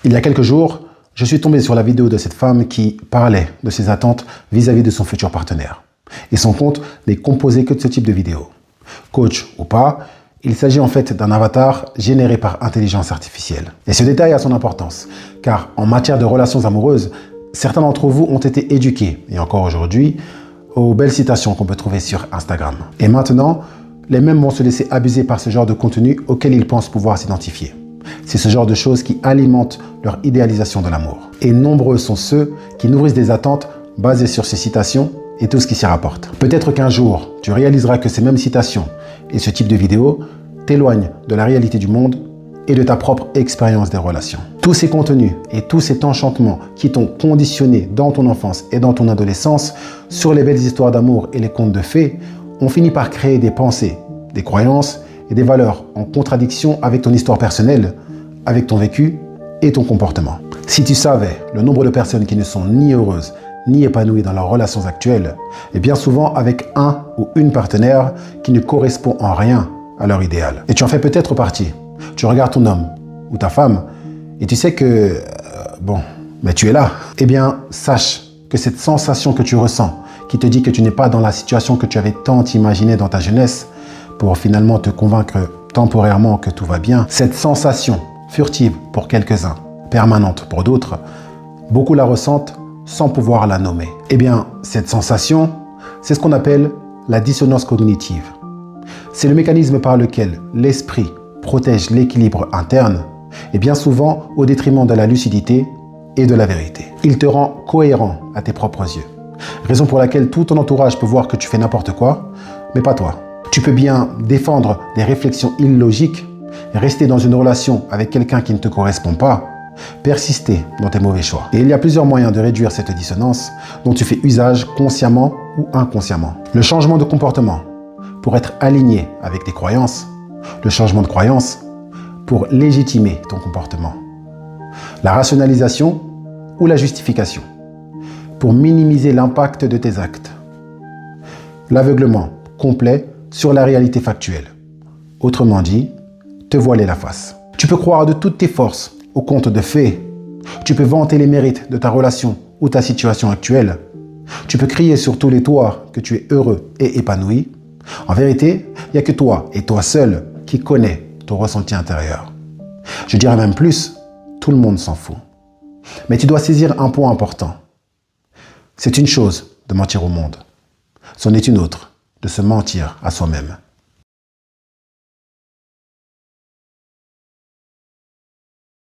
Il y a quelques jours, je suis tombé sur la vidéo de cette femme qui parlait de ses attentes vis-à-vis de son futur partenaire. Et son compte n'est composé que de ce type de vidéos. Coach ou pas, il s'agit en fait d'un avatar généré par intelligence artificielle. Et ce détail a son importance, car en matière de relations amoureuses, certains d'entre vous ont été éduqués, et encore aujourd'hui, aux belles citations qu'on peut trouver sur Instagram. Et maintenant, les mêmes vont se laisser abuser par ce genre de contenu auquel ils pensent pouvoir s'identifier. C'est ce genre de choses qui alimentent leur idéalisation de l'amour. Et nombreux sont ceux qui nourrissent des attentes basées sur ces citations et tout ce qui s'y rapporte. Peut-être qu'un jour, tu réaliseras que ces mêmes citations et ce type de vidéos t'éloignent de la réalité du monde et de ta propre expérience des relations. Tous ces contenus et tout cet enchantement qui t'ont conditionné dans ton enfance et dans ton adolescence sur les belles histoires d'amour et les contes de fées ont fini par créer des pensées, des croyances et des valeurs en contradiction avec ton histoire personnelle, avec ton vécu et ton comportement. Si tu savais le nombre de personnes qui ne sont ni heureuses ni épanouies dans leurs relations actuelles, et bien souvent avec un ou une partenaire qui ne correspond en rien à leur idéal. Et tu en fais peut-être partie. Tu regardes ton homme ou ta femme et tu sais que, mais tu es là. Eh bien, sache que cette sensation que tu ressens, qui te dit que tu n'es pas dans la situation que tu avais tant imaginée dans ta jeunesse, pour finalement te convaincre temporairement que tout va bien, cette sensation furtive pour quelques-uns, permanente pour d'autres, beaucoup la ressentent sans pouvoir la nommer. Eh bien, cette sensation, c'est ce qu'on appelle la dissonance cognitive. C'est le mécanisme par lequel l'esprit protège l'équilibre interne et bien souvent au détriment de la lucidité et de la vérité. Il te rend cohérent à tes propres yeux. Raison pour laquelle tout ton entourage peut voir que tu fais n'importe quoi, mais pas toi. Tu peux bien défendre des réflexions illogiques, rester dans une relation avec quelqu'un qui ne te correspond pas, persister dans tes mauvais choix. Et il y a plusieurs moyens de réduire cette dissonance dont tu fais usage consciemment ou inconsciemment. Le changement de comportement pour être aligné avec tes croyances, le changement de croyance pour légitimer ton comportement, la rationalisation ou la justification pour minimiser l'impact de tes actes, l'aveuglement complet sur la réalité factuelle, autrement dit, te voiler la face. Tu peux croire de toutes tes forces au conte de fées, tu peux vanter les mérites de ta relation ou ta situation actuelle, tu peux crier sur tous les toits que tu es heureux et épanoui. En vérité, il n'y a que toi et toi seul qui connais ton ressenti intérieur. Je dirais même plus, tout le monde s'en fout. Mais tu dois saisir un point important. C'est une chose de mentir au monde. C'en est une autre de se mentir à soi-même.